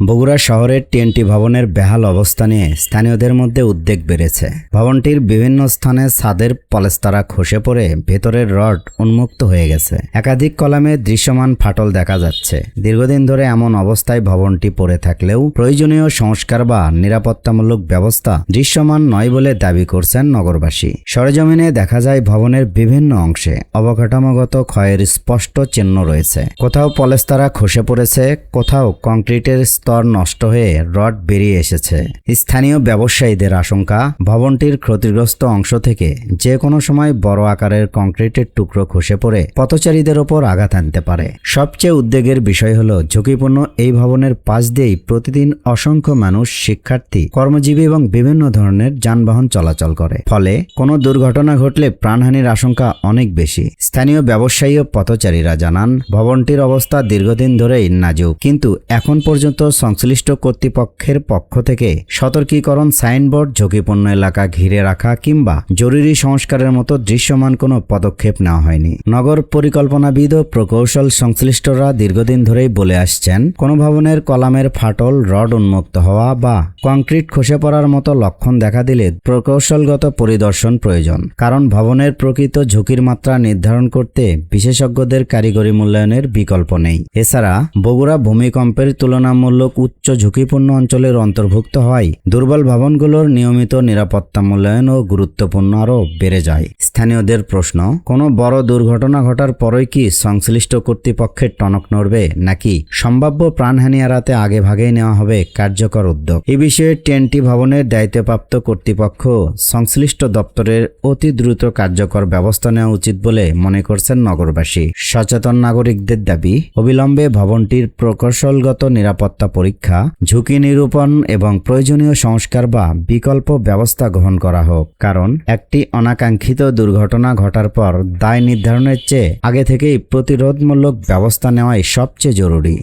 বগুড়া শহরের টিএনটি ভবনের বেহাল অবস্থা নিয়ে স্থানীয়দের মধ্যে উদ্বেগ বেড়েছে। ভবনটির বিভিন্ন স্থানে ছাদের পলেস্তারা খসে পড়ে ভেতরের রড উন্মুক্ত হয়ে গেছে। একাধিক কলামে দৃশ্যমান ফাটল দেখা যাচ্ছে। দীর্ঘদিন ধরে এমন অবস্থায় ভবনটি পড়ে থাকলেও প্রয়োজনীয় সংস্কার বা নিরাপত্তামূলক ব্যবস্থা দৃশ্যমান নয় বলে দাবি করছেন নগরবাসী। সরেজমিনে দেখা যায় ভবনের বিভিন্ন অংশে অবকাঠামোগত ক্ষয়ের স্পষ্ট চিহ্ন রয়েছে। কোথাও পলেস্তারা খসে পড়েছে, কোথাও কংক্রিটের স্তর নষ্ট হয়ে রড বেরিয়ে এসেছে। স্থানীয় ব্যবসায়ীদের আশঙ্কা, ভবনটির ক্ষতিগ্রস্ত অংশ থেকে যে কোনো সময় বড় আকারের কংক্রিটের টুকরো খসে পড়ে পথচারীদের ওপর আঘাত আনতে পারে। সবচেয়ে উদ্বেগের বিষয় হলো ঝুঁকিপূর্ণ এই ভবনের পাশ দিয়েই প্রতিদিন অসংখ্য মানুষ, শিক্ষার্থী, কর্মজীবী এবং বিভিন্ন ধরনের যানবাহন চলাচল করে। ফলে কোনো দুর্ঘটনা ঘটলে প্রাণহানির আশঙ্কা অনেক বেশি। স্থানীয় ব্যবসায়ী ও পথচারীরা জানান, ভবনটির অবস্থা দীর্ঘদিন ধরেই নাজুক, কিন্তু এখন পর্যন্ত সংশ্লিষ্ট কর্তৃপক্ষের পক্ষ থেকে সতর্কীকরণ সাইনবোর্ড, ঝুঁকিপূর্ণ এলাকা ঘিরে রাখা কিংবা জরুরি সংস্কারের মতো দৃশ্যমান কোনো পদক্ষেপ নেওয়া হয়নি। নগর পরিকল্পনাবিদ ও প্রকৌশল সংশ্লিষ্টরা দীর্ঘদিন ধরেই বলে আসছেন, কোনো ভবনের কলামের ফাটল, রড উন্মুক্ত হওয়া বা কংক্রিট খসে পড়ার মতো লক্ষণ দেখা দিলে প্রকৌশলগত পরিদর্শন প্রয়োজন। কারণ ভবনের প্রকৃত ঝুঁকির মাত্রা নির্ধারণ করতে বিশেষজ্ঞদের কারিগরি মূল্যায়নের বিকল্প নেই। এছাড়া বগুড়া ভূমিকম্পের তুলনামূলক উচ্চ ঝুঁকিপূর্ণ অঞ্চলের অন্তর্ভুক্ত হয় দুর্বল ভবনগুলোর নিয়মিত নিরাপত্তা মূল্যায়ন ও গুরুত্বপূর্ণ আরও বেড়ে যায়। স্থানীয়দের প্রশ্ন, কোনো বড় দুর্ঘটনা ঘটার পরই কি সংশ্লিষ্ট কর্তৃপক্ষের টনক নড়বে, নাকি সম্ভাব্য প্রাণহানি এড়াতে আগে ভাগেই নেওয়া হবে কার্যকর উদ্যোগ? এই বিষয়ে টিএনটি ভবনের দায়িত্বপ্রাপ্ত কর্তৃপক্ষ সংশ্লিষ্ট দপ্তরের অতি দ্রুত কার্যকর ব্যবস্থা নেওয়া উচিত বলে মনে করছেন নগরবাসী। সচেতন নাগরিকদের দাবি, অবিলম্বে ভবনটির প্রকৌশলগত নিরাপত্তা পরীক্ষা, ঝুঁকি নিরূপণ এবং প্রয়োজনীয় সংস্কার বা বিকল্প ব্যবস্থা গ্রহণ করা হোক। কারণ একটি অনাকাঙ্ক্ষিত দুর্ঘটনা ঘটার পর দায় নির্ধারণের চেয়ে আগে থেকেই প্রতিরোধমূলক ব্যবস্থা নেওয়াই সবচেয়ে জরুরি।